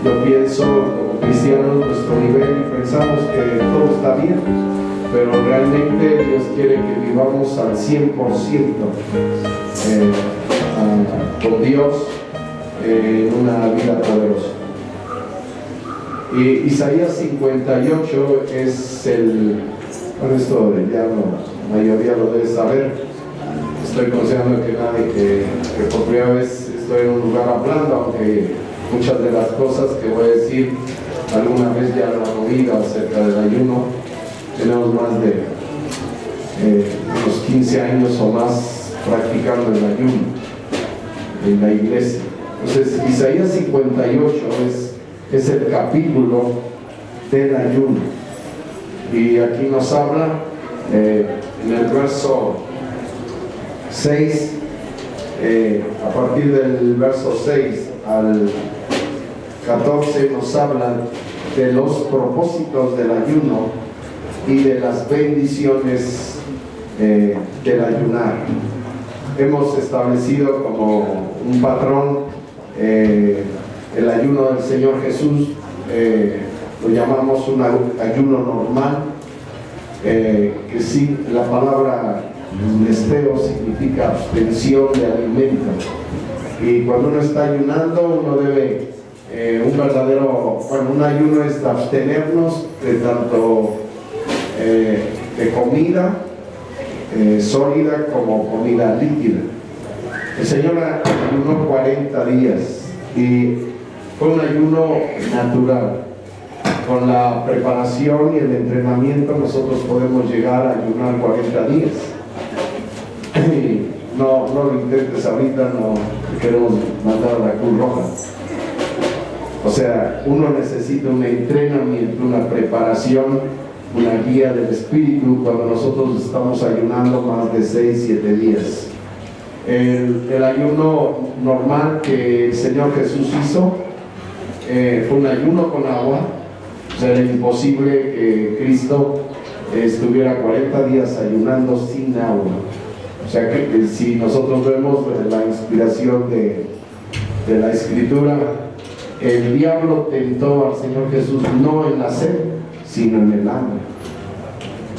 yo pienso, como cristianos, nuestro nivel, y pensamos que todo está bien, pero realmente Dios quiere que vivamos al 100% con Dios en una vida poderosa. Y Isaías 58 es bueno, esto ya la mayoría lo debe saber. Estoy considerando que nadie que por primera vez estoy en un lugar hablando, aunque muchas de las cosas que voy a decir alguna vez ya lo han oído acerca del ayuno. Tenemos más de unos 15 años o más practicando el ayuno en la iglesia. Entonces Isaías 58 es el capítulo del ayuno, y aquí nos habla en el verso 6, a partir del verso 6 al 14 nos hablan de los propósitos del ayuno y de las bendiciones del ayunar. Hemos establecido como un patrón el ayuno del Señor Jesús, lo llamamos un ayuno normal, que sí, la palabra nesteo significa abstención de alimento, y cuando uno está ayunando uno debe un ayuno es abstenernos de tanto de comida sólida como comida líquida. El Señor ayunó 40 días y fue un ayuno natural. Con la preparación y el entrenamiento nosotros podemos llegar a ayunar 40 días. No lo intentes ahorita, no queremos mandar a la Cruz Roja. O sea, uno necesita un entrenamiento, una preparación, una guía del Espíritu cuando nosotros estamos ayunando más de 6-7 días. El ayuno normal que el Señor Jesús hizo fue un ayuno con agua. O sea, era imposible que Cristo estuviera 40 días ayunando sin agua. O sea, que si nosotros vemos la inspiración de la Escritura, el diablo tentó al Señor Jesús no en la sed, sino en el hambre.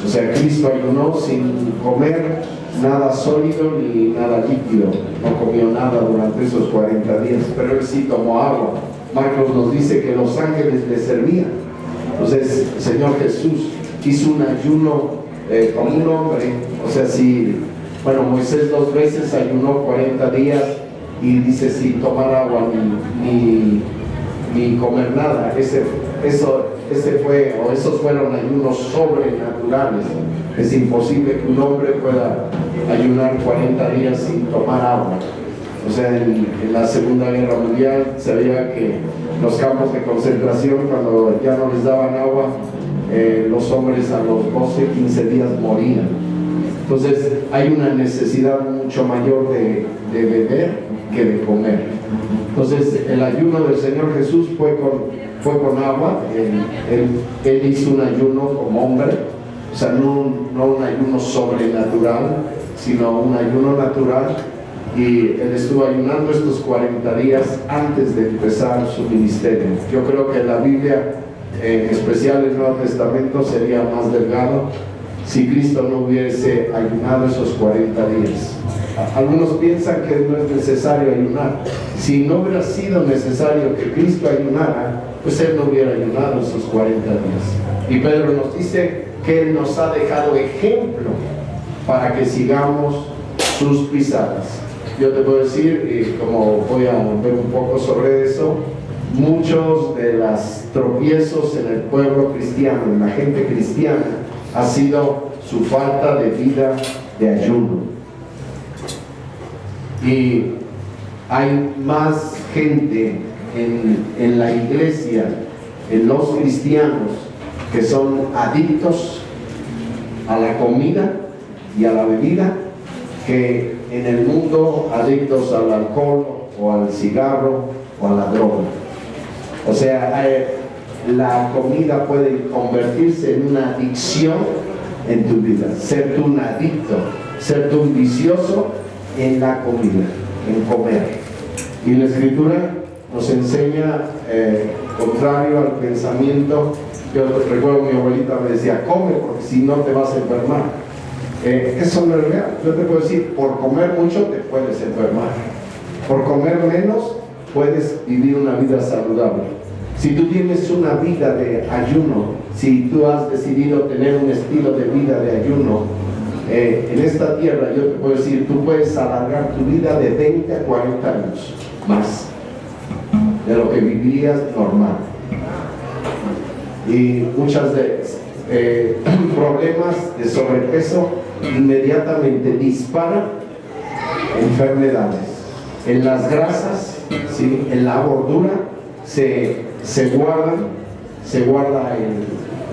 O sea, Cristo ayunó sin comer nada sólido ni nada líquido, no comió nada durante esos 40 días, pero él sí tomó agua. Marcos nos dice que los ángeles le servían. Entonces el Señor Jesús hizo un ayuno como un hombre. O sea, Moisés 2 veces ayunó 40 días y dice sin tomar agua ni comer nada. Esos fueron ayunos sobrenaturales. Es imposible que un hombre pueda ayunar 40 días sin tomar agua. O sea, en la Segunda Guerra Mundial se veía que los campos de concentración, cuando ya no les daban agua, los hombres a los 12-15 días morían. Entonces hay una necesidad mucho mayor de beber que de comer. Entonces el ayuno del Señor Jesús fue con agua. Él hizo un ayuno como hombre, o sea, no un ayuno sobrenatural, sino un ayuno natural. Y él estuvo ayunando estos 40 días antes de empezar su ministerio. Yo creo que la Biblia, en especial el Nuevo Testamento, sería más delgado si Cristo no hubiese ayunado esos 40 días. Algunos piensan que no es necesario ayunar. Si no hubiera sido necesario que Cristo ayunara, pues él no hubiera ayunado esos 40 días. Y Pedro nos dice que él nos ha dejado ejemplo para que sigamos sus pisadas. Yo te puedo decir, y como voy a ver un poco sobre eso, muchos de los tropiezos en el pueblo cristiano, en la gente cristiana, ha sido su falta de vida de ayuno. Y hay más gente en la iglesia, en los cristianos, que son adictos a la comida y a la bebida, que en el mundo adictos al alcohol o al cigarro o a la droga. O sea, la comida puede convertirse en una adicción en tu vida, ser tú un adicto, ser tú un vicioso en la comida, en comer. Y la Escritura nos enseña, contrario al pensamiento. Yo recuerdo mi abuelita me decía, come porque si no te vas a enfermar. Eso no es real. Yo te puedo decir, por comer mucho te puedes enfermar, por comer menos puedes vivir una vida saludable. Si tú tienes una vida de ayuno, si tú has decidido tener un estilo de vida de ayuno, en esta tierra yo te puedo decir, tú puedes alargar tu vida de 20 a 40 años más de lo que vivirías normal. Y muchas veces problemas de sobrepeso inmediatamente disparan enfermedades. En las grasas, ¿sí? En la gordura se guarda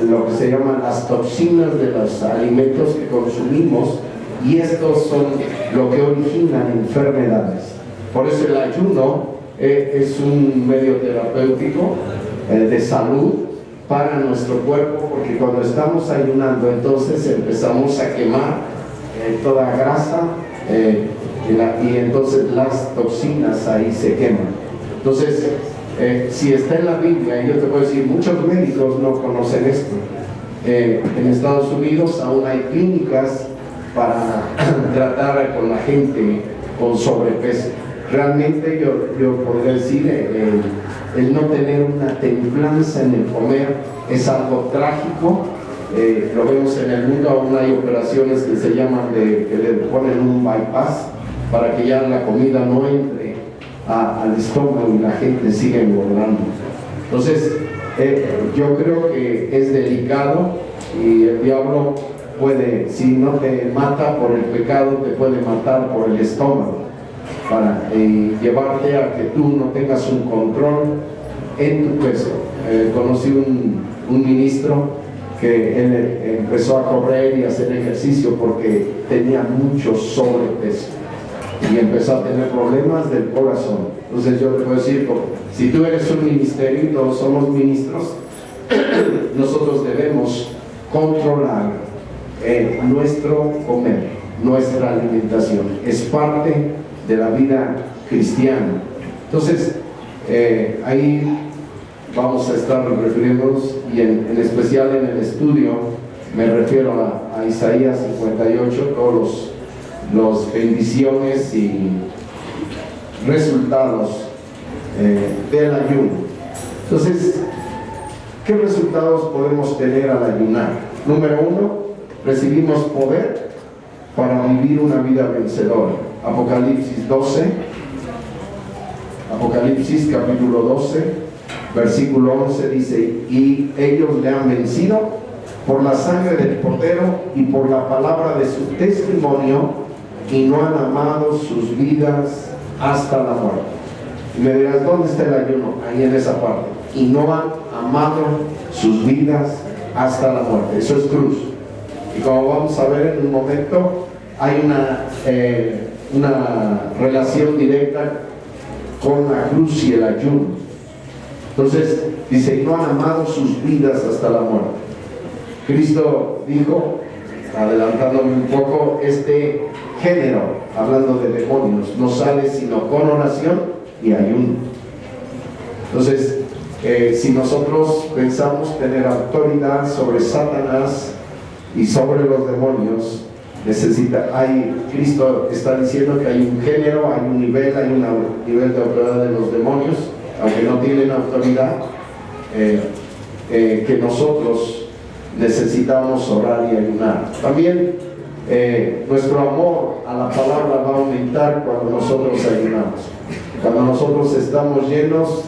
lo que se llaman las toxinas de los alimentos que consumimos, y estos son lo que originan enfermedades. Por eso el ayuno es un medio terapéutico de salud para nuestro cuerpo, porque cuando estamos ayunando entonces empezamos a quemar toda grasa y entonces las toxinas ahí se queman. Entonces si está en la Biblia, yo te puedo decir, muchos médicos no conocen esto. En Estados Unidos aún hay clínicas para tratar con la gente con sobrepeso. Realmente yo podría decir, el no tener una templanza en el comer es algo trágico. Lo vemos en el mundo, aún hay operaciones que se llaman que le ponen un bypass para que ya la comida no entre al estómago y la gente sigue engordando. Entonces yo creo que es delicado, y el diablo puede, si no te mata por el pecado, te puede matar por el estómago, para llevarte a que tú no tengas un control en tu peso. Conocí un ministro que él empezó a correr y a hacer ejercicio porque tenía mucho sobrepeso y empezó a tener problemas del corazón. Entonces yo te puedo decir, si tú eres un ministerio y todos somos ministros, nosotros debemos controlar nuestro comer, nuestra alimentación. Es parte de la vida cristiana. Entonces ahí vamos a estar refiriéndonos, y en especial en el estudio me refiero a Isaías 58, todos los bendiciones y resultados del ayuno. Entonces, ¿qué resultados podemos tener al ayunar? Número 1, recibimos poder para vivir una vida vencedora. Apocalipsis capítulo 12, versículo 11 dice, y ellos le han vencido por la sangre del Cordero y por la palabra de su testimonio, y no han amado sus vidas hasta la muerte. Y me dirás, ¿dónde está el ayuno? Ahí en esa parte. Y no han amado sus vidas hasta la muerte. Eso es cruz. Y como vamos a ver en un momento, hay una relación directa con la cruz y el ayuno. Entonces dice, y no han amado sus vidas hasta la muerte. Cristo dijo, adelantándome un poco, este género, hablando de demonios, no sale sino con oración y ayuno. Entonces si nosotros pensamos tener autoridad sobre Satanás y sobre los demonios, Cristo está diciendo que hay un género, hay un nivel de autoridad de los demonios, aunque no tienen autoridad, que nosotros necesitamos orar y ayunar. También nuestro amor a la palabra va a aumentar cuando nosotros ayunamos. Cuando nosotros estamos llenos,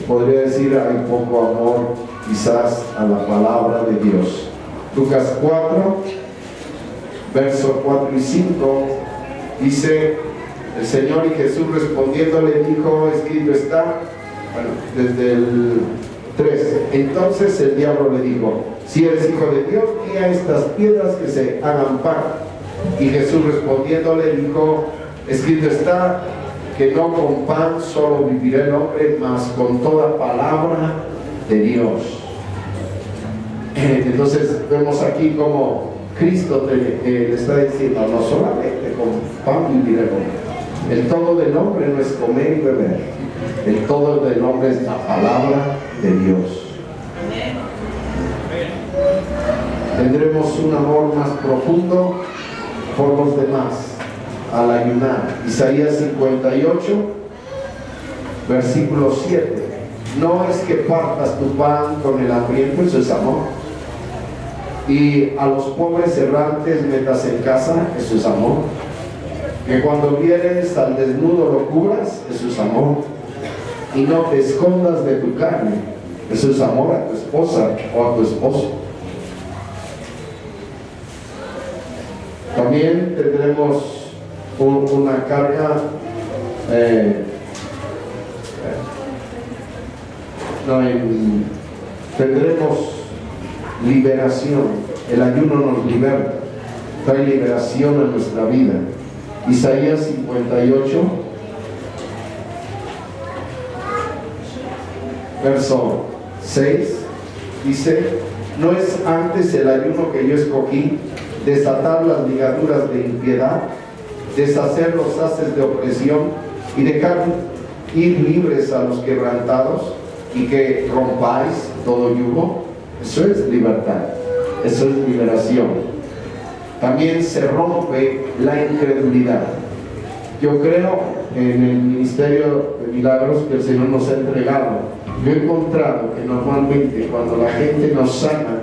podría decir, hay poco amor quizás a la palabra de Dios. Lucas 4, versos 4 y 5 dice, el Señor y Jesús respondiendo le dijo, escrito está, bueno, desde el 3, entonces el diablo le dijo, si eres hijo de Dios, di a estas piedras que se hagan pan. Y Jesús respondiendo le dijo, escrito está, que no con pan solo vivirá el hombre, mas con toda palabra de Dios. Entonces vemos aquí como Cristo le está diciendo, no solamente con pan vivirá el hombre. El todo del hombre no es comer y beber, El todo del hombre es la palabra de Dios. Tendremos un amor más profundo por los demás al ayunar. Isaías 58, versículo 7. No es que partas tu pan con el hambriento, eso es amor. Y a los pobres errantes metas en casa, eso es amor. Que cuando vienes al desnudo lo cubras, eso es amor. Y no te escondas de tu carne, eso es amor a tu esposa o a tu esposo. También tendremos una carga tendremos liberación. El ayuno nos liberta, trae liberación a nuestra vida. Isaías 58, verso 6, dice: ¿no es antes el ayuno que yo escogí, desatar las ligaduras de impiedad, deshacer los haces de opresión y dejar ir libres a los quebrantados, y que rompáis todo yugo? Eso es libertad, eso es liberación. También se rompe la incredulidad. Yo creo en el ministerio de milagros que el Señor nos ha entregado. Yo he encontrado que normalmente cuando la gente nos sana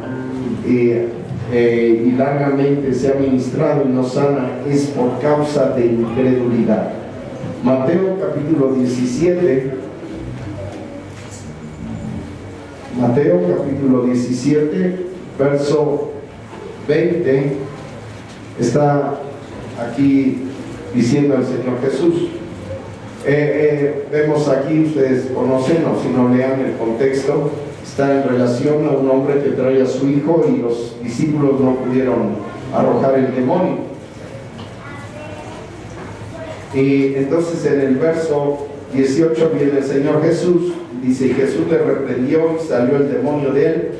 y largamente se ha ministrado y nos sana, es por causa de incredulidad. Mateo capítulo 17, Mateo capítulo 17, verso 20, está aquí diciendo el Señor Jesús. Vemos aquí, ustedes conocen, o si no lean el contexto, está en relación a un hombre que trae a su hijo y los discípulos no pudieron arrojar el demonio. Y entonces en el verso 18 viene el Señor Jesús, dice: y Jesús le reprendió y salió el demonio de él,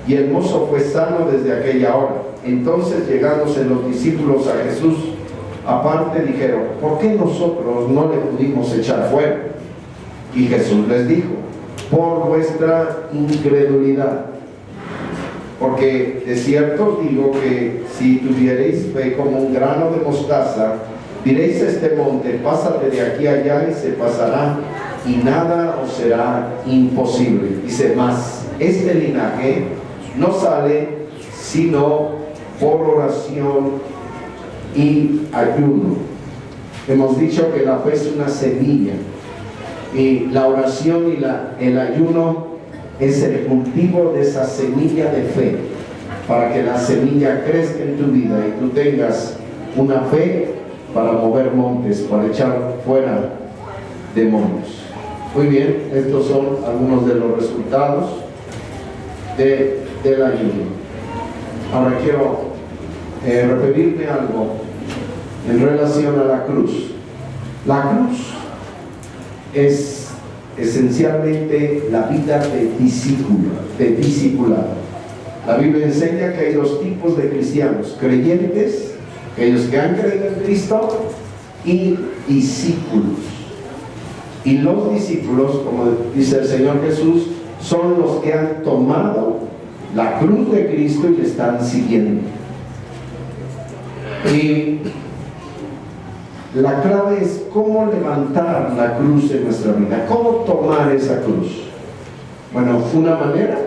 y el mozo fue sano desde aquella hora. Entonces, llegándose los discípulos a Jesús aparte, dijeron: ¿por qué nosotros no le pudimos echar fuera? Y Jesús les dijo: por vuestra incredulidad. Porque de cierto os digo que si tuviereis fe como un grano de mostaza, diréis a este monte: pásate de aquí allá, y se pasará, y nada os será imposible. Dice más: este linaje no sale sino por oración y ayuno. Hemos dicho que la fe es una semilla, y la oración y el ayuno es el cultivo de esa semilla de fe, para que la semilla crezca en tu vida y tú tengas una fe para mover montes, para echar fuera demonios. Muy bien, estos son algunos de los resultados del ayuno. Ahora quiero referirme a algo en relación a la cruz. La cruz es esencialmente la vida de discipulado. La Biblia enseña que hay dos tipos de cristianos: creyentes, aquellos que han creído en Cristo, y discípulos. Y los discípulos, como dice el Señor Jesús, son los que han tomado la cruz de Cristo y le están siguiendo. Y la clave es cómo levantar la cruz en nuestra vida, cómo tomar esa cruz. Bueno, una manera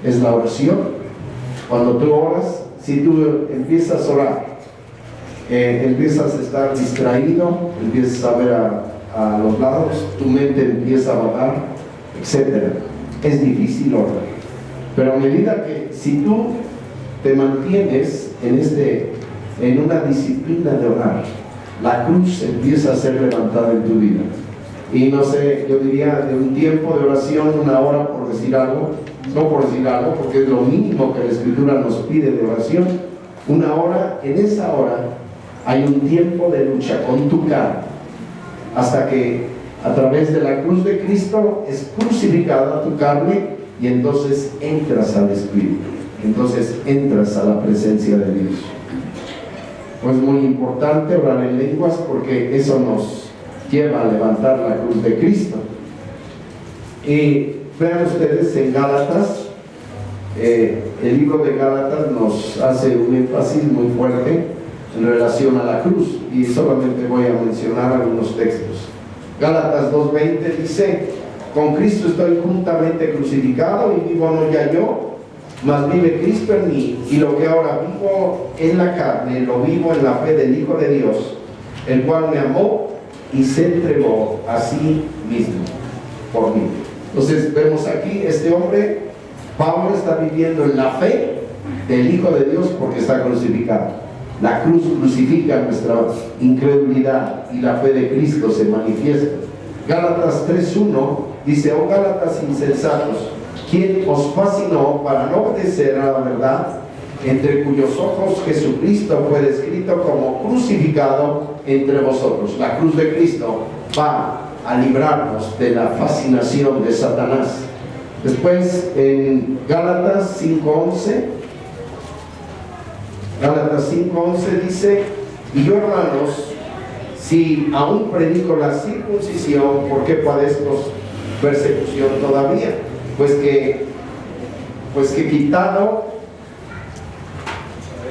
es la oración. Cuando tú oras, si tú empiezas a orar, empiezas a estar distraído, empiezas a ver a los lados, tu mente empieza a vagar, etc. Es difícil orar. Pero a medida que si tú te mantienes en una disciplina de orar, la cruz empieza a ser levantada en tu vida. Y no sé, yo diría de un tiempo de oración, una hora, por decir algo, no por decir algo, porque es lo mínimo que la Escritura nos pide de oración. Una hora, en esa hora hay un tiempo de lucha con tu carne, hasta que a través de la cruz de Cristo es crucificada tu carne, y entonces entras al Espíritu, entonces entras a la presencia de Dios. Pues muy importante orar en lenguas, porque eso nos lleva a levantar la cruz de Cristo. Y vean ustedes en Gálatas, el libro de Gálatas nos hace un énfasis muy fuerte en relación a la cruz, y solamente voy a mencionar algunos textos. Gálatas 2:20 dice: con Cristo estoy juntamente crucificado, y vivo no ya yo, mas vive Cristo en mí, y lo que ahora vivo en la carne, lo vivo en la fe del Hijo de Dios, el cual me amó y se entregó a sí mismo por mí. Entonces vemos aquí, este hombre, Pablo, está viviendo en la fe del Hijo de Dios porque está crucificado. La cruz crucifica nuestra incredulidad y la fe de Cristo se manifiesta. Gálatas 3:1 dice: oh Gálatas insensatos, ¿quién os fascinó para no obedecer a la verdad? Entre cuyos ojos Jesucristo fue descrito como crucificado entre vosotros. La cruz de Cristo va a librarnos de la fascinación de Satanás. Después en Gálatas 5:11 dice: y yo, hermanos, si aún predico la circuncisión, ¿por qué padezco persecución todavía? Pues que quitado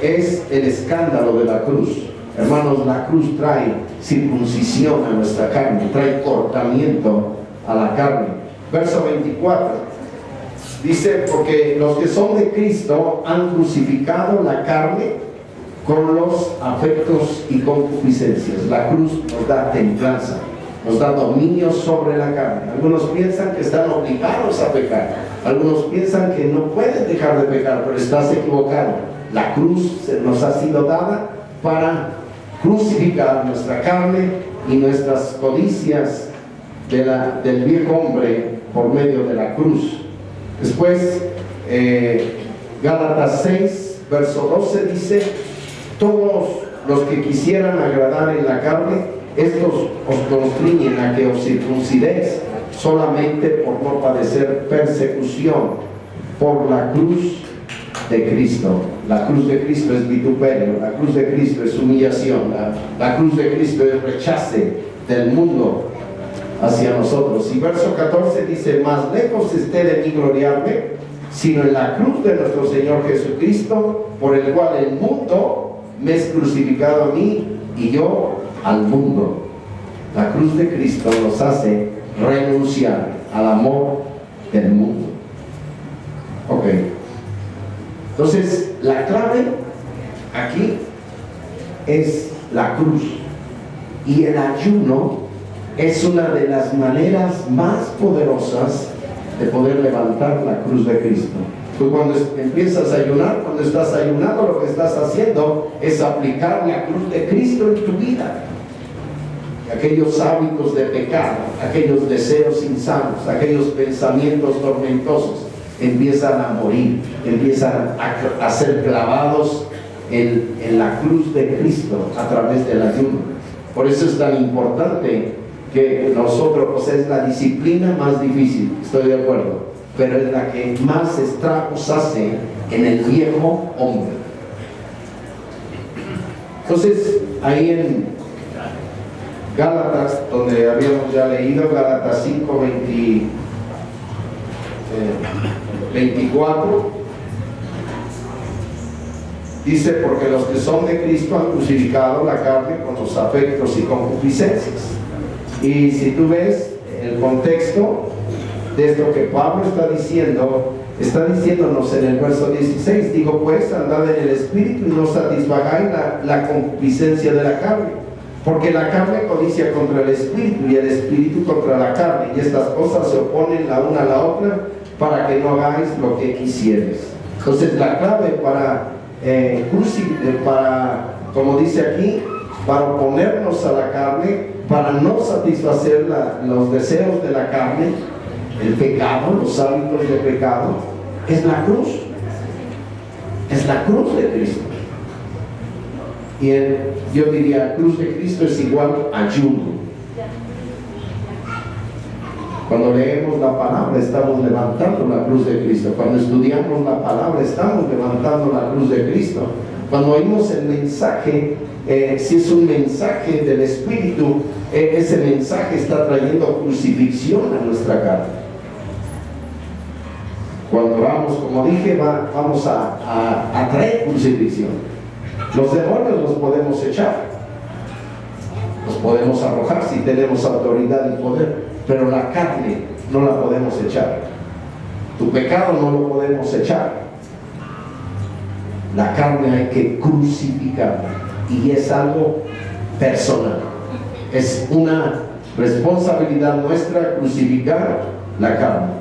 es el escándalo de la cruz. Hermanos, la cruz trae circuncisión a nuestra carne, trae cortamiento a la carne. Verso 24 dice: porque los que son de Cristo han crucificado la carne con los afectos y concupiscencias. La cruz nos da templanza, nos da dominio sobre la carne. Algunos piensan que están obligados a pecar, algunos piensan que no pueden dejar de pecar, pero estás equivocado. La cruz nos ha sido dada para crucificar nuestra carne y nuestras codicias del viejo hombre por medio de la cruz. Después Gálatas 6 verso 12 dice: todos los que quisieran agradar en la carne, estos os constriñen a que os circuncidéis solamente por no padecer persecución por la cruz de Cristo. La cruz de Cristo es vituperio, la cruz de Cristo es humillación, la cruz de Cristo es rechace del mundo hacia nosotros. Y verso 14 dice: más lejos esté de mí gloriarme, sino en la cruz de nuestro Señor Jesucristo, por el cual el mundo me es crucificado a mí y yo al mundo. La cruz de Cristo nos hace renunciar al amor del mundo. Ok. Entonces, la clave aquí es la cruz. Y el ayuno es una de las maneras más poderosas de poder levantar la cruz de Cristo. Tú cuando empiezas a ayunar, cuando estás ayunando, lo que estás haciendo es aplicar la cruz de Cristo en tu vida. Aquellos hábitos de pecado, aquellos deseos insanos, aquellos pensamientos tormentosos empiezan a morir, empiezan a ser clavados en la cruz de Cristo a través del ayuno. Por eso es tan importante que nosotros, pues es la disciplina más difícil, estoy de acuerdo, pero es la que más estragos hace en el viejo hombre. Entonces, ahí en Gálatas, donde habíamos ya leído, Gálatas 5, 24, dice: porque los que son de Cristo han crucificado la carne con los afectos y concupiscencias. Y si tú ves el contexto de esto que Pablo está diciéndonos en el verso 16, digo pues, andad en el Espíritu y no satisfagáis la concupiscencia de la carne, porque la carne codicia contra el Espíritu y el Espíritu contra la carne, y estas cosas se oponen la una a la otra, para que no hagáis lo que quisieres. Entonces la clave para como dice aquí, para oponernos a la carne, para no satisfacer los deseos de la carne, el pecado, los hábitos de pecado, es la cruz. Es la cruz de Cristo. Y yo diría, cruz de Cristo es igual a ayuno. Cuando leemos la palabra, estamos levantando la cruz de Cristo. Cuando estudiamos la palabra, estamos levantando la cruz de Cristo. Cuando oímos el mensaje, si es un mensaje del Espíritu, ese mensaje está trayendo crucifixión a nuestra carne. Cuando oramos, como dije, vamos a traer crucifixión. Los demonios los podemos echar, los podemos arrojar si tenemos autoridad y poder, pero la carne no la podemos echar. Tu pecado no lo podemos echar. La carne hay que crucificarla, y es algo personal. Es una responsabilidad nuestra crucificar la carne.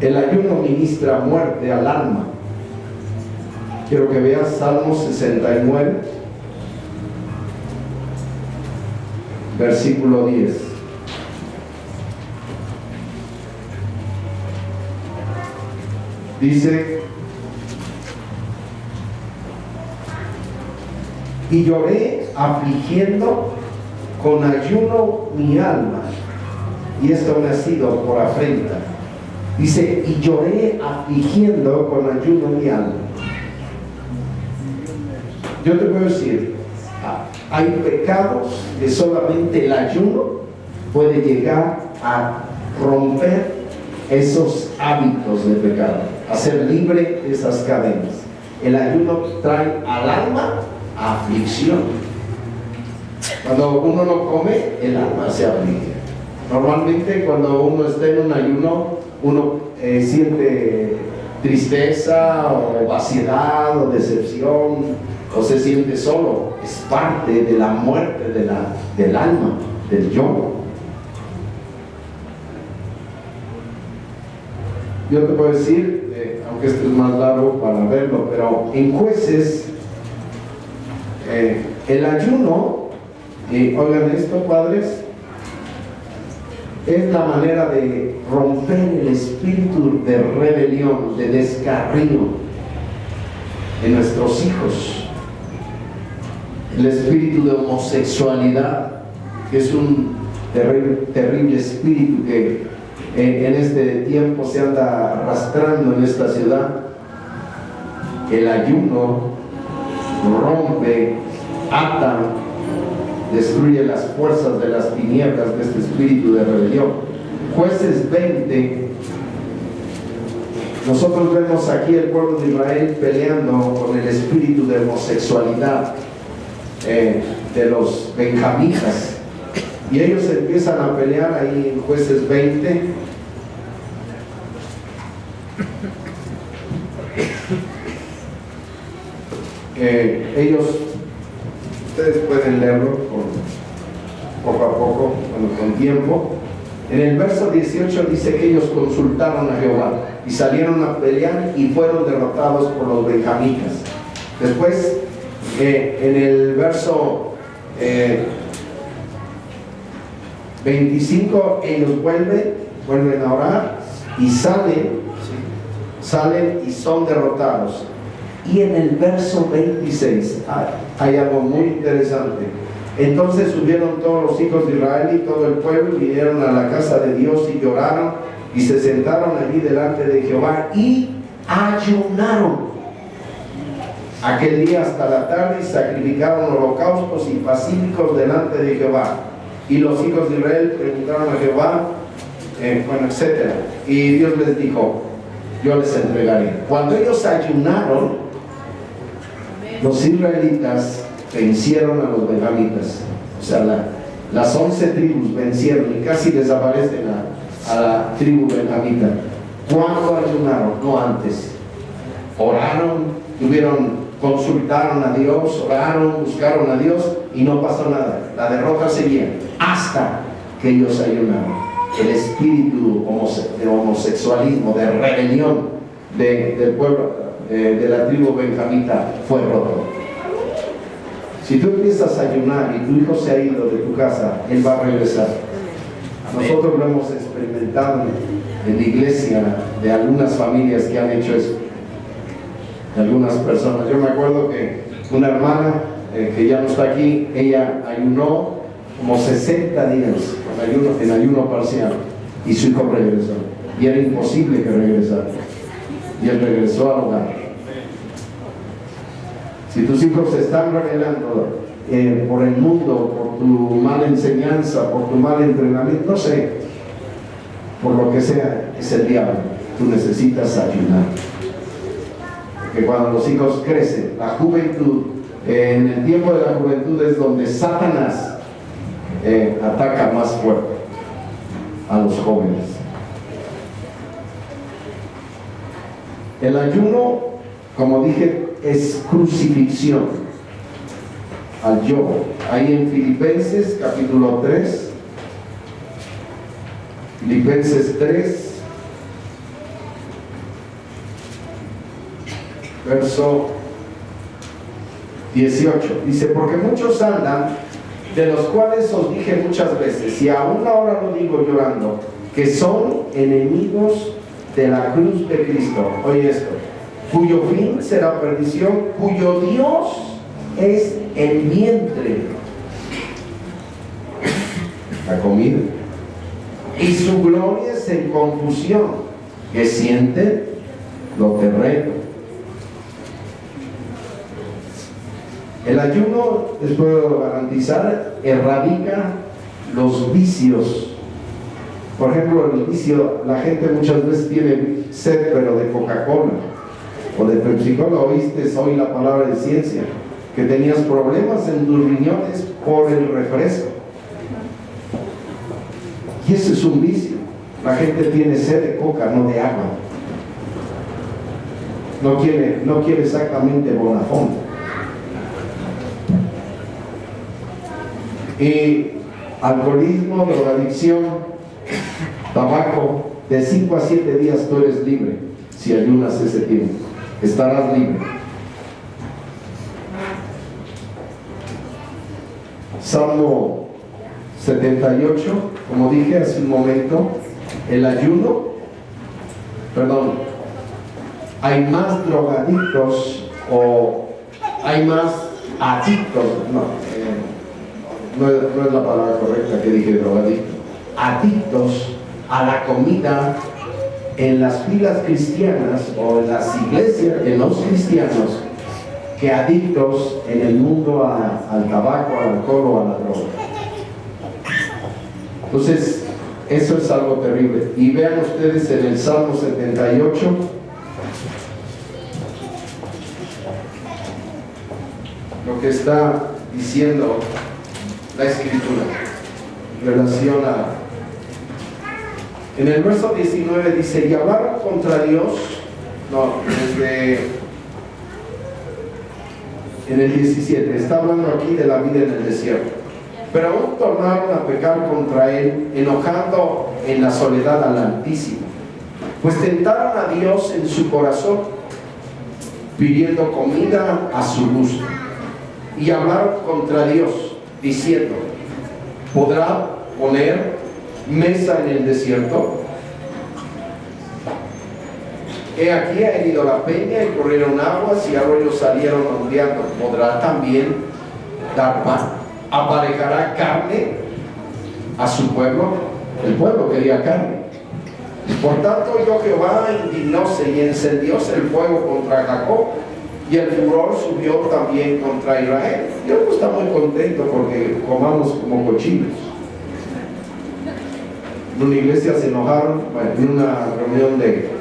El ayuno ministra muerte al alma. Quiero que veas Salmo 69, versículo 10. Dice: y lloré afligiendo con ayuno mi alma, y esto me ha sido por afrenta. Dice: y lloré afligiendo con ayuno mi alma. Yo te puedo decir, hay pecados que solamente el ayuno puede llegar a romper esos hábitos de pecado, hacer libre de esas cadenas. El ayuno trae al alma aflicción. Cuando uno no come, el alma se aflige. Normalmente cuando uno está en un ayuno, uno siente tristeza o vaciedad o decepción, o se siente solo. Es parte de la muerte del alma, del yo. Yo te puedo decir, aunque esto es más largo para verlo, pero en Jueces, el ayuno, oigan esto, padres, es la manera de romper el espíritu de rebelión, de descarrío en nuestros hijos. El espíritu de homosexualidad, que es un terrible espíritu que en este tiempo se anda arrastrando en esta ciudad. El ayuno rompe, ata, destruye las fuerzas de las tinieblas de este espíritu de rebelión. Jueces 20, nosotros vemos aquí el pueblo de Israel peleando con el espíritu de homosexualidad de los benjamitas, y ellos empiezan a pelear ahí en Jueces 20. Ellos, ustedes pueden leerlo poco a poco, con tiempo. En el verso 18 dice que ellos consultaron a Jehová y salieron a pelear y fueron derrotados por los benjamitas. Después, en el verso 25, ellos vuelven a orar y salen y son derrotados. Y en el verso 26 hay algo muy interesante. Entonces subieron todos los hijos de Israel y todo el pueblo, vinieron a la casa de Dios y lloraron y se sentaron allí delante de Jehová y ayunaron aquel día hasta la tarde y sacrificaron holocaustos y pacíficos delante de Jehová. Y los hijos de Israel preguntaron a Jehová, etc. Y Dios les dijo: yo les entregaré. Cuando ellos ayunaron, los israelitas vencieron a los benjamitas. O sea, las 11 tribus vencieron y casi desaparecen a la tribu benjamita. ¿Cuándo ayunaron? No antes. Oraron, consultaron a Dios, oraron, buscaron a Dios y no pasó nada. La derrota seguía hasta que ellos ayunaron. El espíritu de homosexualismo, de rebelión del pueblo, de la tribu benjamita fue roto. Si tú empiezas a ayunar y tu hijo se ha ido de tu casa, él va a regresar. Nosotros lo hemos experimentado en la iglesia de algunas familias que han hecho eso, de algunas personas. Yo me acuerdo que una hermana que ya no está aquí, ella ayunó como 60 días en ayuno parcial y su hijo regresó, y era imposible que regresara, y él regresó al hogar. Si tus hijos se están rebelando por el mundo, por tu mala enseñanza, por tu mal entrenamiento, no sé, por lo que sea, es el diablo. Tú necesitas ayunar. Porque cuando los hijos crecen, la juventud, en el tiempo de la juventud es donde Satanás ataca más fuerte a los jóvenes. El ayuno, como dije, es crucifixión al yo. Ahí en Filipenses capítulo 3, Filipenses 3, verso 18, dice: porque muchos andan, de los cuales os dije muchas veces, y aún ahora lo digo llorando, que son enemigos de la cruz de Cristo. Oye esto: cuyo fin será perdición, cuyo Dios es el vientre, la comida, y su gloria es en confusión, que sienten lo terreno. El ayuno, les puedo garantizar, erradica los vicios. Por ejemplo, el vicio, la gente muchas veces tiene sed, pero de Coca-Cola o de Pepsi-Cola. Oíste hoy la palabra de ciencia, que tenías problemas en tus riñones por el refresco. Y eso es un vicio. La gente tiene sed de coca, no de agua. No quiere exactamente Bonafont. Y alcoholismo, drogadicción, tabaco, de 5 a 7 días tú eres libre. Si ayunas ese tiempo, estarás libre. Salmo 78, como dije hace un momento, el ayuno, hay más drogadictos o hay más adictos, no es la palabra correcta que dije, drogadicto, adictos a la comida en las filas cristianas o en las iglesias, en los cristianos, que adictos en el mundo al tabaco, al alcohol o a la droga. Entonces, eso es algo terrible. Y vean ustedes en el Salmo 78, lo que está diciendo la Escritura en relación en el verso 19 dice: y hablaron contra Dios, en el 17, está hablando aquí de la vida en el desierto. Pero aún tornaron a pecar contra él, enojando en la soledad al Altísimo. Pues tentaron a Dios en su corazón, pidiendo comida a su gusto. Y hablaron contra Dios, diciendo: ¿podrá poner mesa en el desierto? He aquí ha herido la peña y corrieron aguas y arroyos salieron ondeando. ¿Podrá también dar pan? ¿Aparejará carne a su pueblo? El pueblo quería carne. Por tanto, yo Jehová indignóse y encendióse el fuego contra Jacob, y el furor subió también contra Israel. Dios no está muy contento porque comamos como cochinos. En una iglesia se enojaron, en una reunión de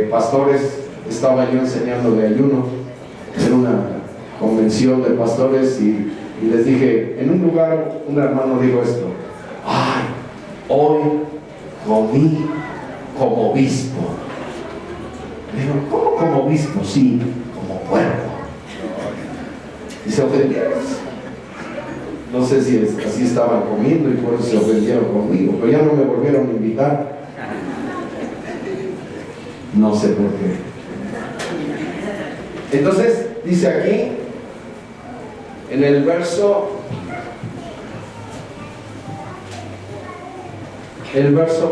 pastores, estaba yo enseñando de ayuno, en una convención de pastores, y les dije, en un lugar, un hermano dijo esto: ay, hoy comí como obispo. Digo, ¿cómo como obispo? Sí, como puerco. Y se ofendieron. No sé si así estaban comiendo y por eso se ofendieron conmigo, pero ya no me volvieron a invitar. No sé por qué. Entonces, dice aquí, en el verso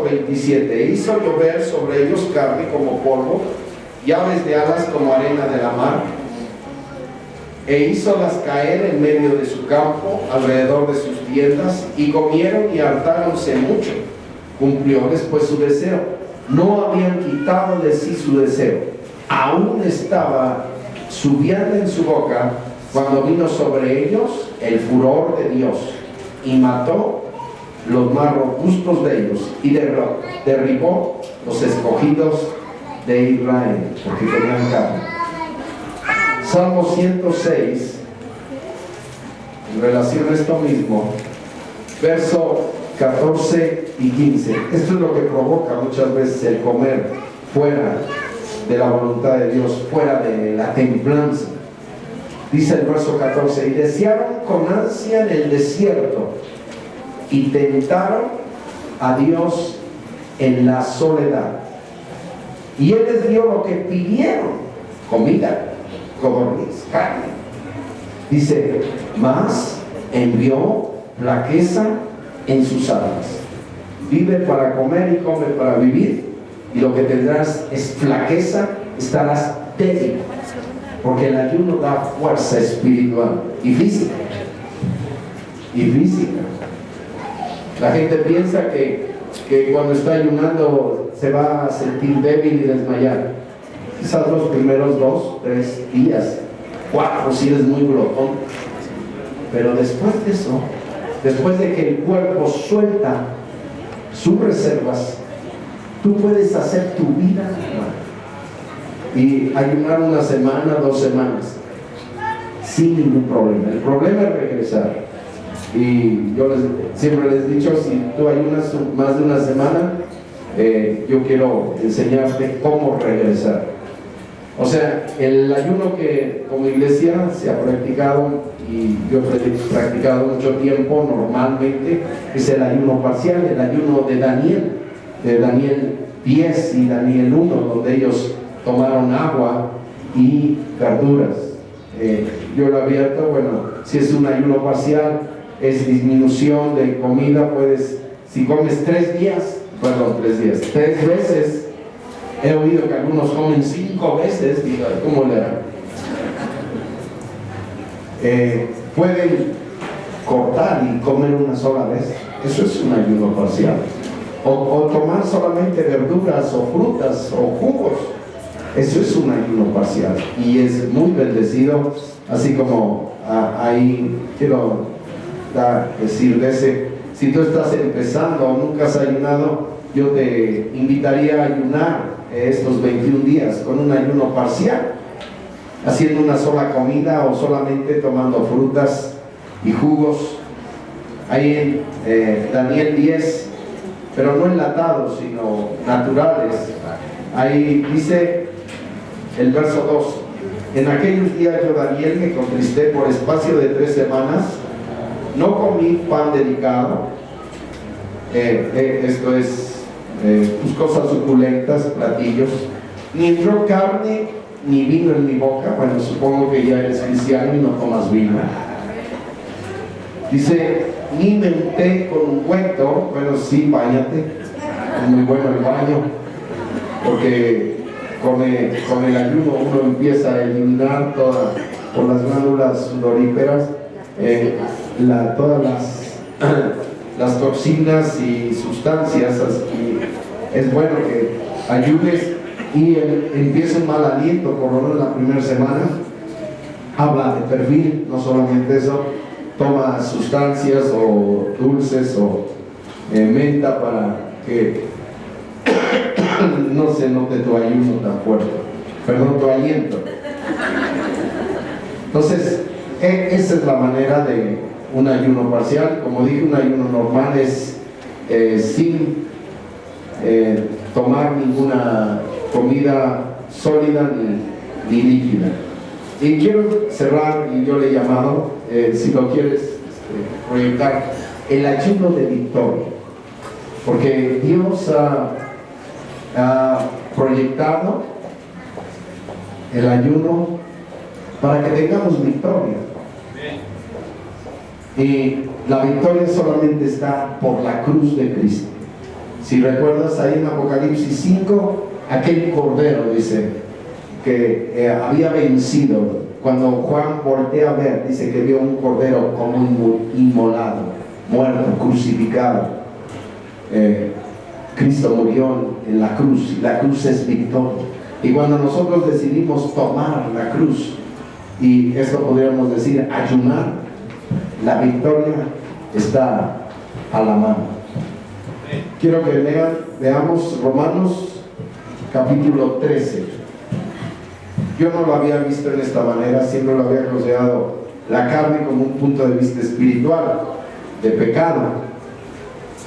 27, hizo llover sobre ellos carne como polvo y aves de alas como arena de la mar, e hízolas caer en medio de su campo, alrededor de sus tiendas, y comieron y hartáronse mucho. Cumplióles pues su deseo. No habían quitado de sí su deseo, aún estaba subiendo en su boca, cuando vino sobre ellos el furor de Dios, y mató los más robustos de ellos y derribó los escogidos de Israel, porque tenían carne. Salmo 106, en relación a esto mismo, verso 14 y 15. Esto es lo que provoca muchas veces el comer fuera de la voluntad de Dios, fuera de la templanza. Dice el verso 14: y desearon con ansia en el desierto y tentaron a Dios en la soledad, y Él les dio lo que pidieron: comida, codorniz, carne. Dice, mas envió flaqueza en sus almas. Vive para comer y come para vivir, y lo que tendrás es flaqueza, estarás débil, porque el ayuno da fuerza espiritual y física. La gente piensa que cuando está ayunando se va a sentir débil y desmayar. Quizás los primeros 2, 3 días, 4 si eres muy glotón, pero después de eso, después de que el cuerpo suelta sus reservas, tú puedes hacer tu vida y ayunar 1 semana, 2 semanas sin ningún problema. El problema es regresar. Y yo siempre les he dicho, si tú ayunas más de 1 semana, yo quiero enseñarte cómo regresar. O sea, el ayuno que como iglesia se ha practicado, y yo he practicado mucho tiempo normalmente, es el ayuno parcial, el ayuno de Daniel 10 y Daniel 1, donde ellos tomaron agua y verduras. Yo lo abierto, bueno, si es un ayuno parcial, es disminución de comida. Puedes, si comes 3 veces, he oído que algunos comen 5 veces, digo, ¿cómo le harán? Pueden cortar y comer 1 sola vez, eso es un ayuno parcial. O tomar solamente verduras o frutas o jugos, eso es un ayuno parcial y es muy bendecido. Así como ahí quiero decir de ese, si tú estás empezando o nunca has ayunado, yo te invitaría a ayunar estos 21 días con un ayuno parcial, haciendo 1 sola comida o solamente tomando frutas y jugos. Ahí en Daniel 10, pero no enlatados, sino naturales. Ahí dice el verso 2: en aquellos días yo, Daniel, me contristé por espacio de 3 semanas, no comí pan delicado, esto es pues cosas suculentas, platillos, ni entró carne ni vino en mi boca. Bueno, supongo que ya eres cristiano y no tomas vino. Dice, ni me unté con ungüento. Bueno, sí, báñate, es muy bueno el baño, porque con el ayuno uno empieza a eliminar por las glándulas sudoríferas todas las toxinas y sustancias, y es bueno que ayudes y empieza un mal aliento, por lo menos la primera semana. Habla de perfil, no solamente eso, toma sustancias o dulces o menta para que no se note tu ayuno tan fuerte, perdón, tu aliento. Entonces, esa es la manera de un ayuno parcial. Como dije, un ayuno normal es sin tomar ninguna comida sólida ni líquida. Y quiero cerrar, y yo le he llamado, si lo quieres proyectar, el ayuno de victoria, porque Dios ha proyectado el ayuno para que tengamos victoria. Y la victoria solamente está por la cruz de Cristo. Si recuerdas ahí en Apocalipsis 5, aquel cordero, dice, que había vencido. Cuando Juan voltea a ver, dice que vio un cordero como inmolado, muerto, crucificado. Cristo murió en la cruz, y la cruz es victoria. Y cuando nosotros decidimos tomar la cruz, y esto podríamos decir ayunar, la victoria está a la mano. Quiero que veamos Romanos capítulo 13. Yo no lo había visto en esta manera, siempre lo había considerado la carne como un punto de vista espiritual, de pecado.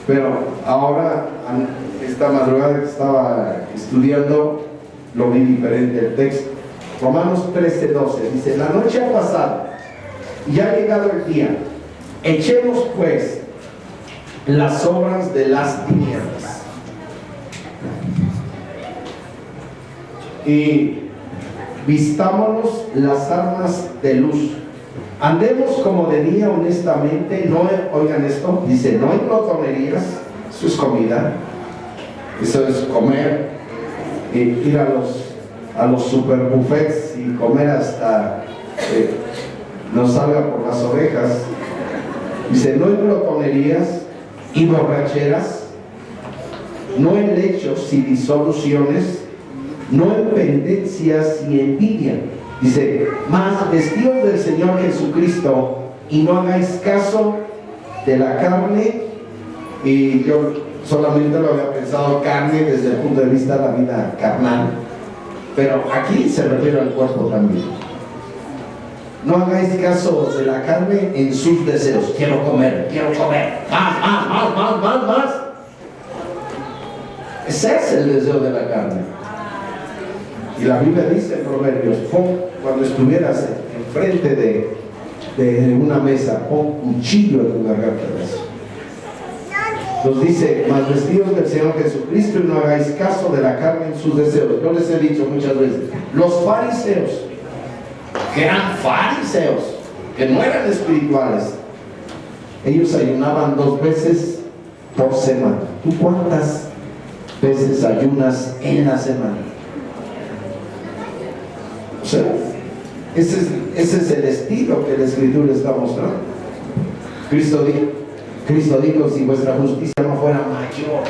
Pero ahora, esta madrugada que estaba estudiando, lo vi diferente el texto. Romanos 13:12 dice: la noche ha pasado y ha llegado el día. Echemos pues las obras de las tinieblas y vistámonos las armas de luz. Andemos como de día honestamente, no, oigan esto, dice, no en glotonerías, eso es comida, eso es comer, ir a los super buffets y comer hasta nos salga por las orejas. Dice, no en glotonerías y borracheras, no en lechos y disoluciones, no en pendencias y envidia. Dice, mas vestidos del Señor Jesucristo y no hagáis caso de la carne. Y yo solamente lo había pensado carne desde el punto de vista de la vida carnal, pero aquí se refiere al cuerpo también. No hagáis caso de la carne en sus deseos. Quiero comer, más. Ese es el deseo de la carne. Y la Biblia dice en Proverbios, cuando estuvieras enfrente de una mesa, pon cuchillo en tu garganta. Nos dice, mas vestidos del Señor Jesucristo y no hagáis caso de la carne en sus deseos. Yo les he dicho muchas veces, los fariseos, que eran fariseos, que no eran espirituales, ellos ayunaban 2 veces por semana. ¿Tú cuántas veces ayunas en la semana? O sea, ese es el estilo que la Escritura está mostrando. Cristo dijo, si vuestra justicia no fuera mayor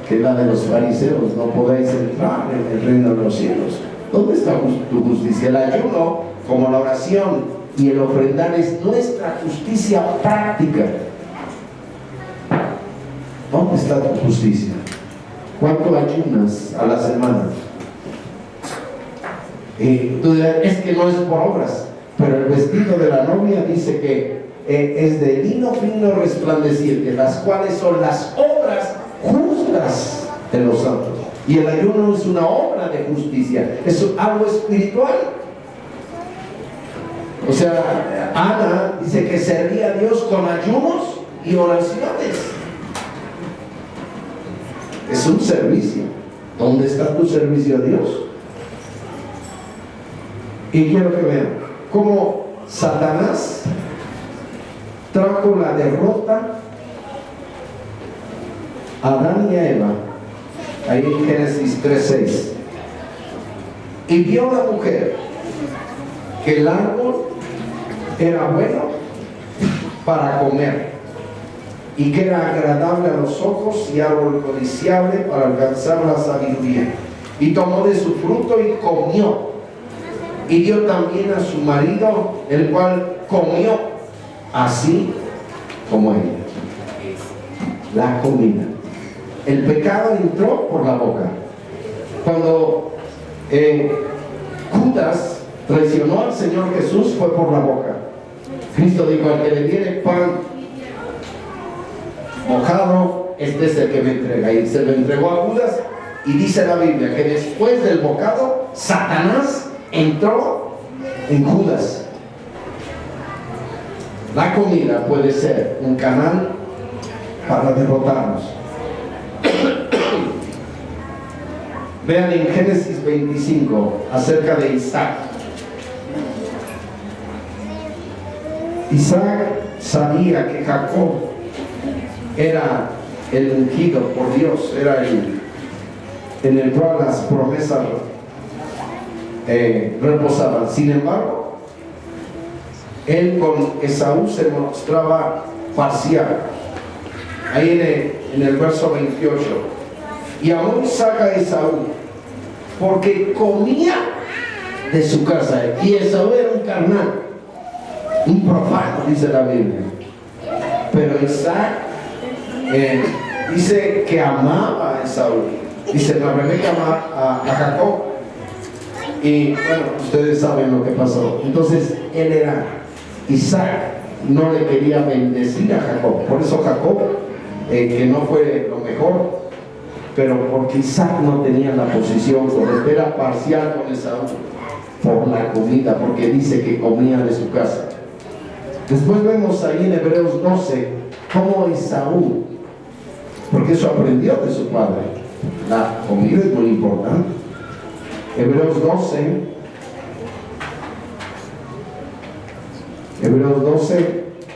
que la de los fariseos, no podéis entrar en el reino de los cielos. ¿Dónde está tu justicia? El ayuno, como la oración y el ofrendar, es nuestra justicia práctica. ¿Dónde está tu justicia? ¿Cuánto ayunas a la semana? Tú dirás, es que no es por obras, pero el vestido de la novia dice que es de lino fino resplandeciente, las cuales son las obras justas de los santos. Y el ayuno es una obra de justicia, es algo espiritual. O sea, Ana dice que servía a Dios con ayunos y oraciones. Es un servicio. ¿Dónde está tu servicio a Dios? Y quiero que vean cómo Satanás trajo la derrota a Adán y a Eva, ahí en Génesis 3:6. Y vio la mujer que el árbol era bueno para comer y que era agradable a los ojos y árbol codiciable para alcanzar la sabiduría. Y tomó de su fruto y comió. Y dio también a su marido, el cual comió, así como ella. La comida. El pecado entró por la boca. Cuando Judas traicionó al Señor Jesús, fue por la boca. Cristo dijo, al que le diere pan mojado, este es el que me entrega. Y se lo entregó a Judas. Y dice la Biblia que después del bocado, Satanás entró en Judas. La comida puede ser un canal para derrotarnos. Vean en Génesis 25 acerca de Isaac. Isaac sabía que Jacob era el ungido por Dios, era el en el cual las promesas reposaban. Sin embargo, él con Esaú se mostraba parcial. Ahí en el verso 28. Y aún saca a Esaú, porque comía de su casa. Y Esaú era un carnal, un profano, dice la Biblia. Pero Isaac Dice que amaba a Esaú. Dice, la Rebeca amaba a Jacob. Y bueno, ustedes saben lo que pasó. Entonces, él era Isaac, no le quería bendecir a Jacob. Por eso Jacob, que no fue lo mejor, pero porque Isaac no tenía la posición, era parcial con Esaú por la comida, porque dice que comía de su casa. Después vemos ahí en Hebreos 12 cómo Esaú, porque eso aprendió de su padre, la comida es muy importante. Hebreos 12,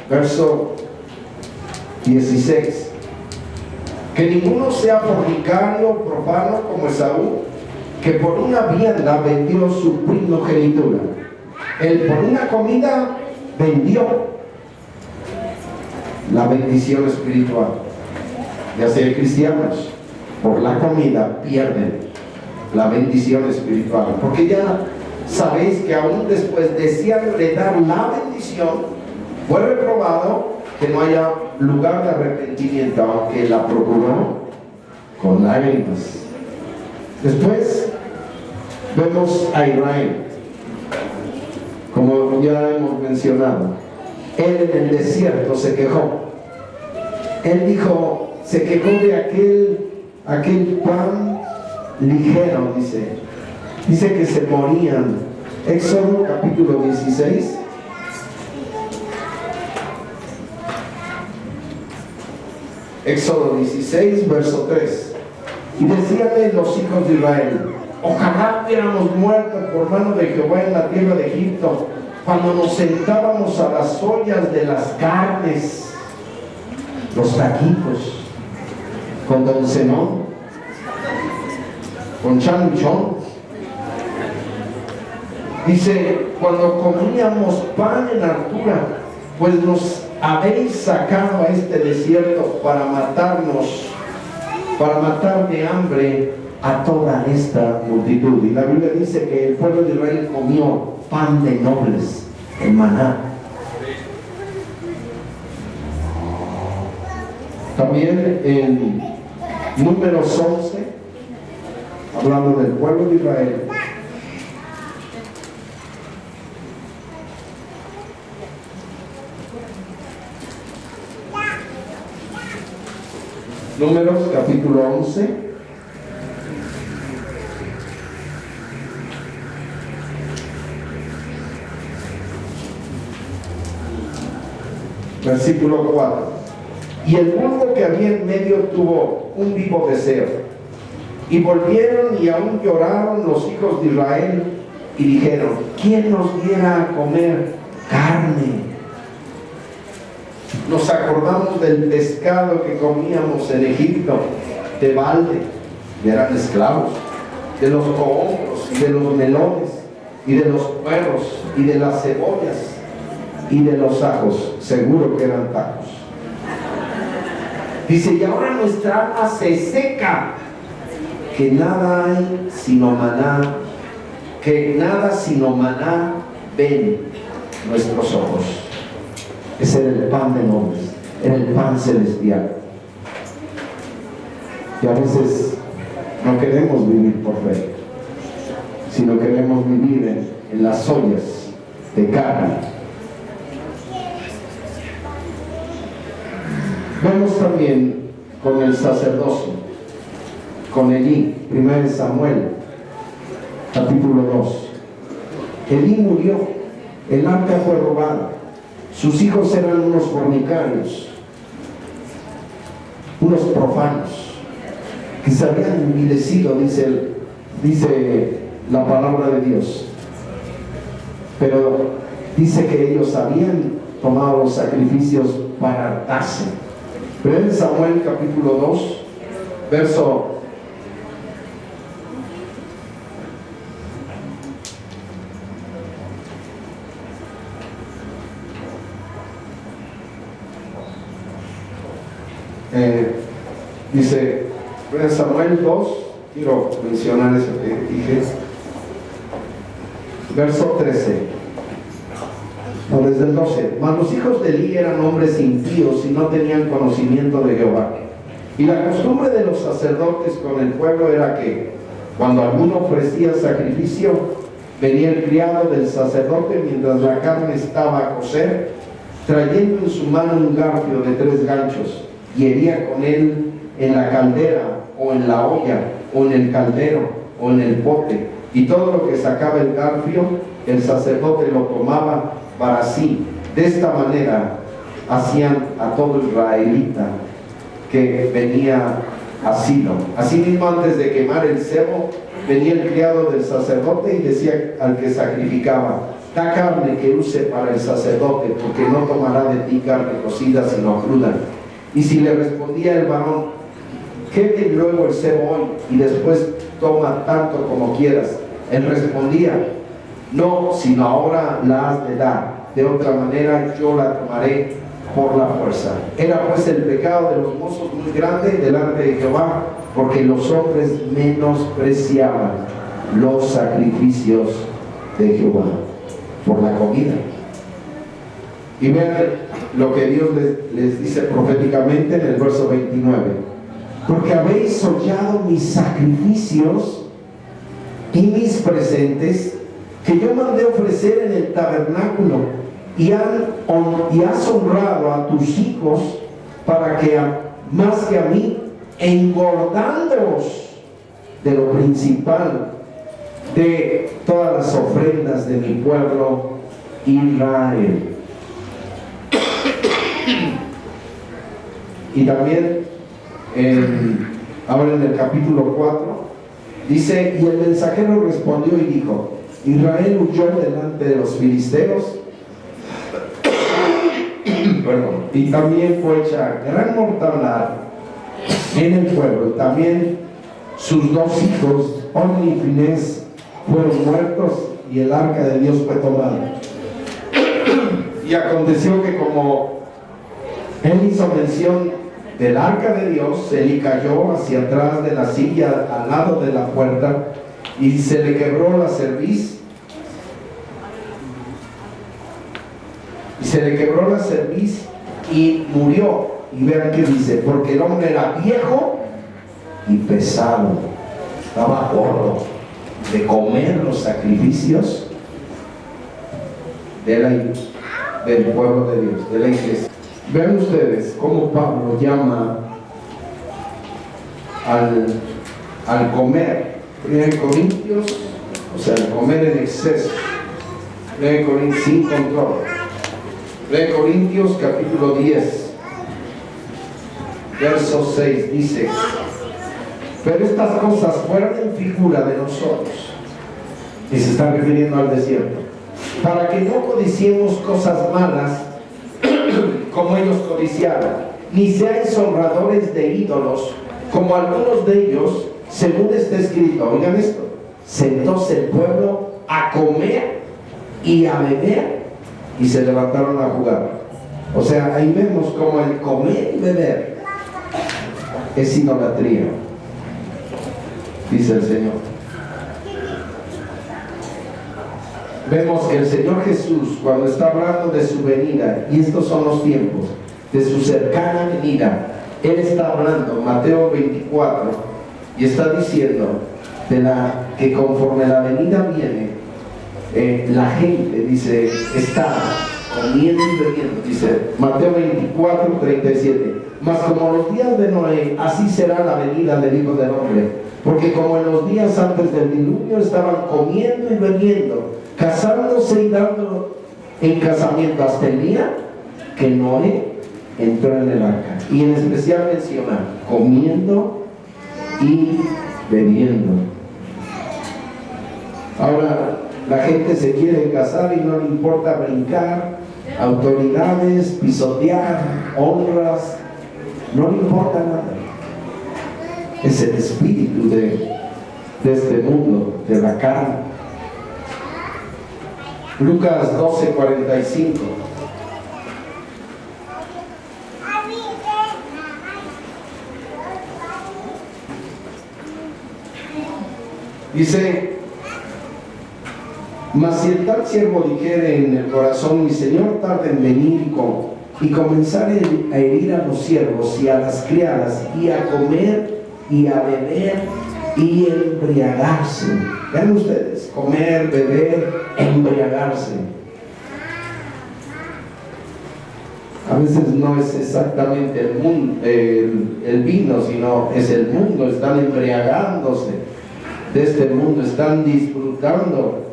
verso 16. Que ninguno sea fornicario, profano como Esaú, que por una vianda vendió su primogenitura. Él por una comida vendió la bendición espiritual. Ya sea cristianos, por la comida pierden la bendición espiritual, porque ya sabéis que aún después deseándole dar la bendición, fue reprobado, que no haya lugar de arrepentimiento, aunque la procuró con lágrimas. Después vemos a Israel, como ya hemos mencionado. Él en el desierto se quejó. Él dijo, se quejó de aquel pan ligero, dice que se morían. Éxodo capítulo 16. Éxodo 16, verso 3. Y decíanle los hijos de Israel, ojalá hubiéramos muerto por mano de Jehová en la tierra de Egipto, cuando nos sentábamos a las ollas de las carnes, los taquitos, con don Zenón, con Chanuchón. Dice, cuando comíamos pan en altura, pues nos habéis sacado a este desierto para matarnos, para matar de hambre a toda esta multitud. Y la Biblia dice que el pueblo de Israel comió pan de nobles, el maná. También en Números 11, hablando del pueblo de Israel, Números capítulo 11, versículo 4. Y el pueblo que había en medio tuvo un vivo deseo, y volvieron y aún lloraron los hijos de Israel, y dijeron, ¿quién nos diera a comer carne? Nos acordamos del pescado que comíamos en Egipto, de balde, y eran esclavos, de los cohombros, y de los melones, y de los puerros, y de las cebollas, y de los ajos. Seguro que eran tacos. Dice, y ahora nuestra alma se seca, que nada hay sino maná, que nada sino maná ven nuestros ojos. Ese era el pan de nobles, era el pan celestial. Y a veces no queremos vivir por fe, sino queremos vivir en las ollas de carne. Vemos también con el sacerdocio, con Elí, 1 Samuel, capítulo 2. Elí murió, el arca fue robada, sus hijos eran unos fornicarios, unos profanos, que se habían envilecido, dice la palabra de Dios. Pero dice que ellos habían tomado los sacrificios para hartarse. Pero en Samuel capítulo 2, verso 1 dice, en Samuel 2, quiero mencionar eso que dije, verso 13. O desde el 12, mas los hijos de Elí eran hombres impíos y no tenían conocimiento de Jehová, Y la costumbre de los sacerdotes con el pueblo era que cuando alguno ofrecía sacrificio, venía el criado del sacerdote mientras la carne estaba a cocer, trayendo en su mano un garfio de 3 ganchos, y hería con él en la caldera, o en la olla, o en el caldero, o en el pote, y todo lo que sacaba el garfio, el sacerdote lo tomaba para sí. De esta manera hacían a todo israelita que venía a Silo. Asimismo, antes de quemar el cebo, venía el criado del sacerdote y decía al que sacrificaba: da carne que use para el sacerdote, porque no tomará de ti carne cocida sino cruda. Y si le respondía el varón: queme luego el cebo hoy y después toma tanto como quieras, él respondía: no, sino ahora la has de dar, de otra manera yo la tomaré por la fuerza. Era pues el pecado de los mozos muy grande delante de Jehová, porque los hombres menospreciaban los sacrificios de Jehová por la comida. Y vean lo que Dios les dice proféticamente en el verso 29: porque habéis hollado mis sacrificios y mis presentes que yo mandé ofrecer en el tabernáculo, y has honrado a tus hijos, para que más que a mí, engordándoos de lo principal de todas las ofrendas de mi pueblo Israel. Y también ahora en el capítulo 4 dice: y el mensajero respondió y dijo: Israel huyó delante de los filisteos y también fue hecha gran mortandad en el pueblo, y también sus 2 hijos, Ofni y Finés, fueron muertos, y el arca de Dios fue tomada. Y aconteció que como él hizo mención del arca de Dios, Elí cayó hacia atrás de la silla al lado de la puerta, y se le quebró la cerviz. Y murió. Y vean que dice: porque el hombre era viejo y pesado, estaba gordo de comer los sacrificios del pueblo de Dios, de la iglesia. Vean ustedes cómo Pablo llama al comer. 1 Corintios, o sea, el comer en exceso. 1 Corintios sin control. 1 Corintios capítulo 10, verso 6 dice: pero estas cosas fueron en figura de nosotros, y se está refiriendo al desierto, para que no codiciemos cosas malas como ellos codiciaron, ni seáis honradores de ídolos como algunos de ellos, según está escrito. Oigan esto: sentóse el pueblo a comer y a beber, y se levantaron a jugar. O sea, ahí vemos como el comer y beber es idolatría, dice el Señor. Vemos que el Señor Jesús, cuando está hablando de su venida, y estos son los tiempos de su cercana venida, Él está hablando, Mateo 24, y está diciendo que conforme la venida viene, la gente, dice, está comiendo y bebiendo. Dice Mateo 24, 37: mas como los días de Noé, así será la venida del Hijo del Hombre. Porque como en los días antes del diluvio estaban comiendo y bebiendo, casándose y dando en casamiento, hasta el día que Noé entró en el arca. Y en especial menciona comiendo y bebiendo. Ahora, la gente se quiere casar y no le importa brincar autoridades, pisotear honras, no le importa nada. Es el espíritu de este mundo, de la carne. Lucas 12:45. Dice: mas si el tal siervo dijere en el corazón: mi señor tarda en venir, y comenzar a herir a los siervos y a las criadas, y a comer y a beber y embriagarse. Vean ustedes, comer, beber, embriagarse. A veces no es exactamente el mundo, el vino, sino es el mundo. Están embriagándose de este mundo, están disfrutando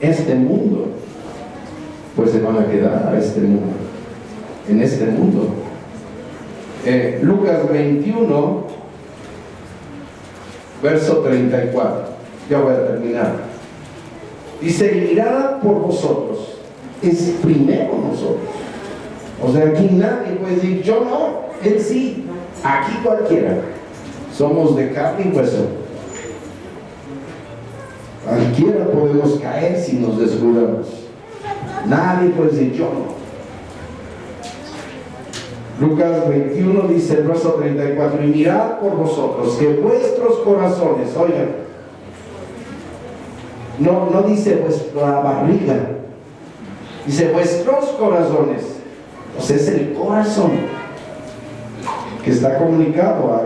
este mundo. Pues se van a quedar a este mundo, en este mundo. Lucas 21, verso 34. Ya voy a terminar. Dice: mirad por vosotros. Es primero nosotros. O sea, aquí nadie puede decir yo no, él sí. Aquí cualquiera. Somos de carne y hueso. Cualquiera podemos caer si nos descuidamos. Nadie puede decir yo no. Lucas 21 dice el verso 34: y mirad por vosotros que vuestros corazones, oigan, no dice vuestra barriga, dice vuestros corazones. O sea, es el corazón que está comunicado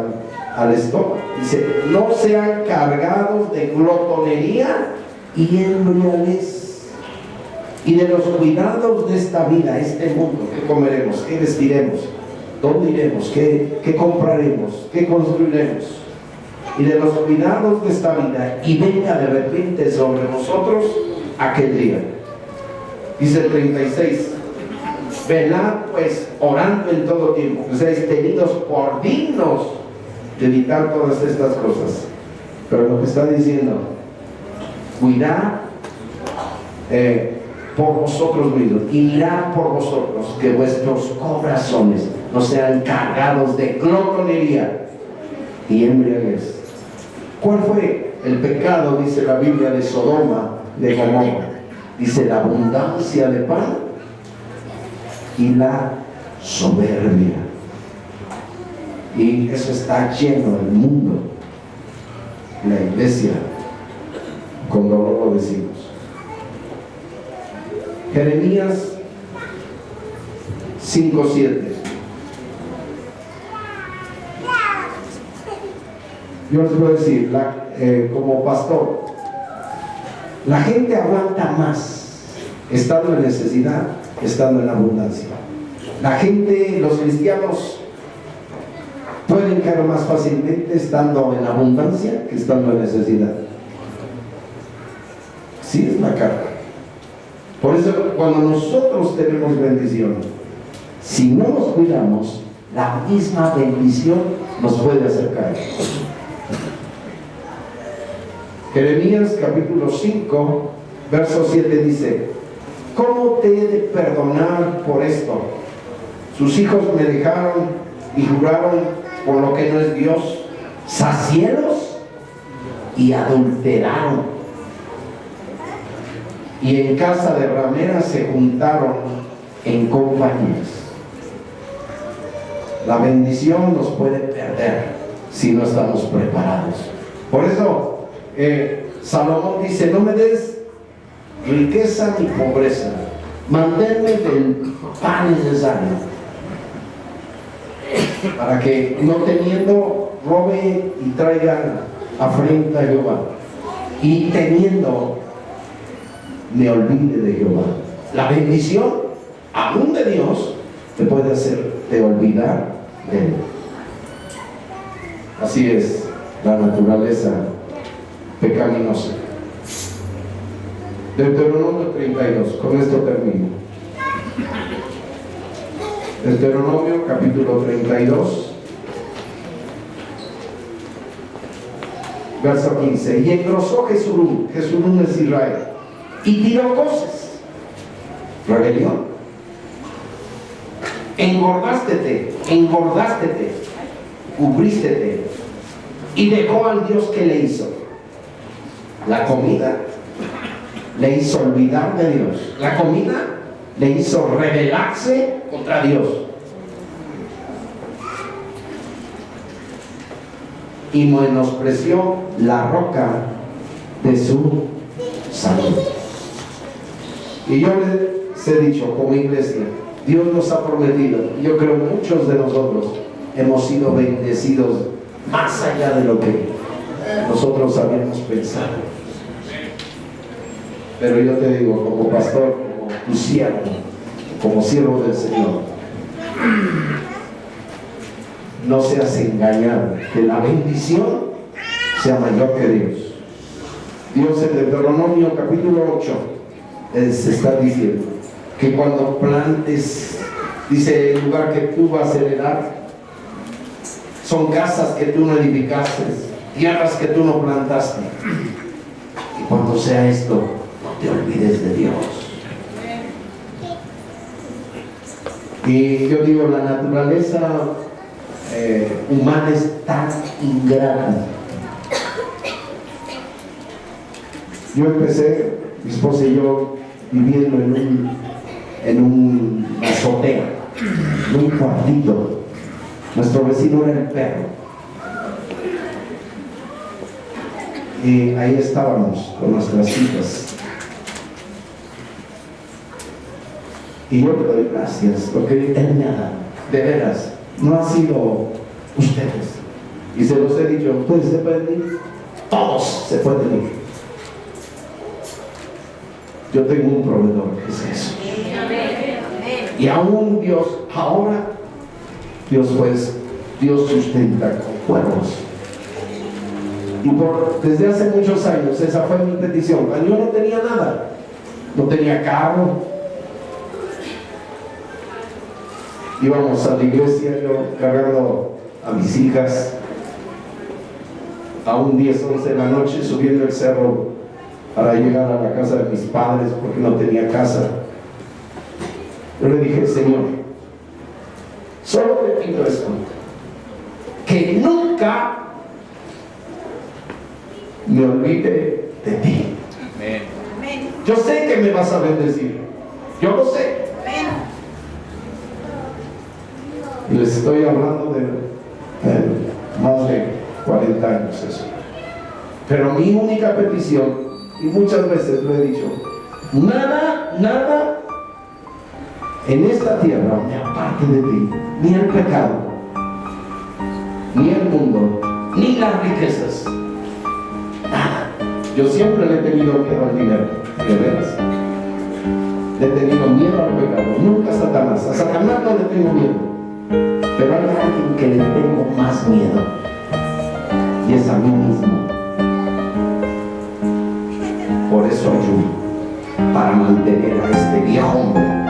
al estómago. Dice: no sean cargados de glotonería y embriaguez, y de los cuidados de esta vida, este mundo. ¿Qué comeremos? ¿Qué vestiremos? ¿Dónde iremos? ¿Qué compraremos? ¿Qué construiremos? Y de los cuidados de esta vida, y venga de repente sobre nosotros aquel día. Dice el 36: velad pues, orando en todo tiempo, que seáis tenidos por dignos de evitar todas estas cosas. Pero lo que está diciendo, cuidad por vosotros mismos, y mirad por vosotros que vuestros corazones no sean cargados de glotonería y embriaguez. ¿Cuál fue el pecado, dice la Biblia, de Sodoma, de Gomorra? Dice: la abundancia de pan y la soberbia. Y eso está lleno del mundo, la iglesia, con dolor lo decimos. Jeremías 5:7. Yo les voy a decir, como pastor, la gente aguanta más estando en necesidad, estando en abundancia. La gente, los cristianos, pueden caer más fácilmente estando en abundancia que estando en necesidad. Sí, es la carga. Por eso, cuando nosotros tenemos bendición, si no nos cuidamos, la misma bendición nos puede hacer caer. Jeremías capítulo 5, verso 7 dice: ¿cómo te he de perdonar por esto? Sus hijos me dejaron y juraron por lo que no es Dios, sacieros y adulteraron, y en casa de rameras se juntaron en compañías. La bendición nos puede perder si no estamos preparados. Por eso Salomón dice: no me des riqueza ni pobreza, manténme del pan necesario, para que no teniendo robe y traiga afrenta a Jehová, y teniendo me olvide de Jehová. La bendición aún de Dios te puede hacer de olvidar de Él. Así es la naturaleza pecaminosa. Deuteronomio 32, con esto termino. Deuteronomio capítulo 32, verso 15. Y engrosó Jesurún es Israel, y tiró cosas, rebelión. Engordástete, cubrístete, y dejó al Dios que le hizo. La comida le hizo olvidar de Dios. La comida le hizo rebelarse contra Dios. Y menospreció la roca de su salud. Y yo les he dicho como iglesia, Dios nos ha prometido. Yo creo muchos de nosotros hemos sido bendecidos más allá de lo que nosotros habíamos pensado. Pero yo te digo, como pastor, como tu siervo, como siervo del Señor, no seas engañado, que la bendición sea mayor que Dios. Dios en Deuteronomio capítulo 8 se está diciendo que cuando plantes, dice, el lugar que tú vas a heredar son casas que tú no edificaste, tierras que tú no plantaste. Y cuando sea esto, no te olvides de Dios. Y yo digo, la naturaleza humana es tan ingrata. Yo empecé, mi esposa y yo, viviendo en una azotea, en un cuartito. Nuestro vecino era el perro. Y ahí estábamos con nuestras hijas. Y yo le doy gracias porque él me ha dado, de veras, no ha sido ustedes. Y se los he dicho, ustedes se pueden ir, todos se pueden ir. Yo tengo un proveedor que es eso. Y aún Dios, ahora Dios sustenta con cuervos. Y desde hace muchos años esa fue mi petición. Cuando yo no tenía nada, no tenía carro, íbamos a la iglesia, yo cargando a mis hijas a un 10, 11 de la noche, subiendo el cerro para llegar a la casa de mis padres porque no tenía casa. Yo le dije, Señor, solo te pido esto, que nunca me olvide de ti. Amén. Yo sé que me vas a bendecir, yo lo sé. Y les estoy hablando de más de 40 años eso. Pero mi única petición, y muchas veces lo he dicho, nada en esta tierra me aparte de ti, ni el pecado, ni el mundo, ni las riquezas, nada. Yo siempre le he tenido miedo al dinero, de veras. Le he tenido miedo al pecado, nunca a Satanás. A Satanás no le tengo miedo. Pero hay alguien que le tengo más miedo, y es a mí mismo. Por eso ayuno, para mantener a este viejo hombre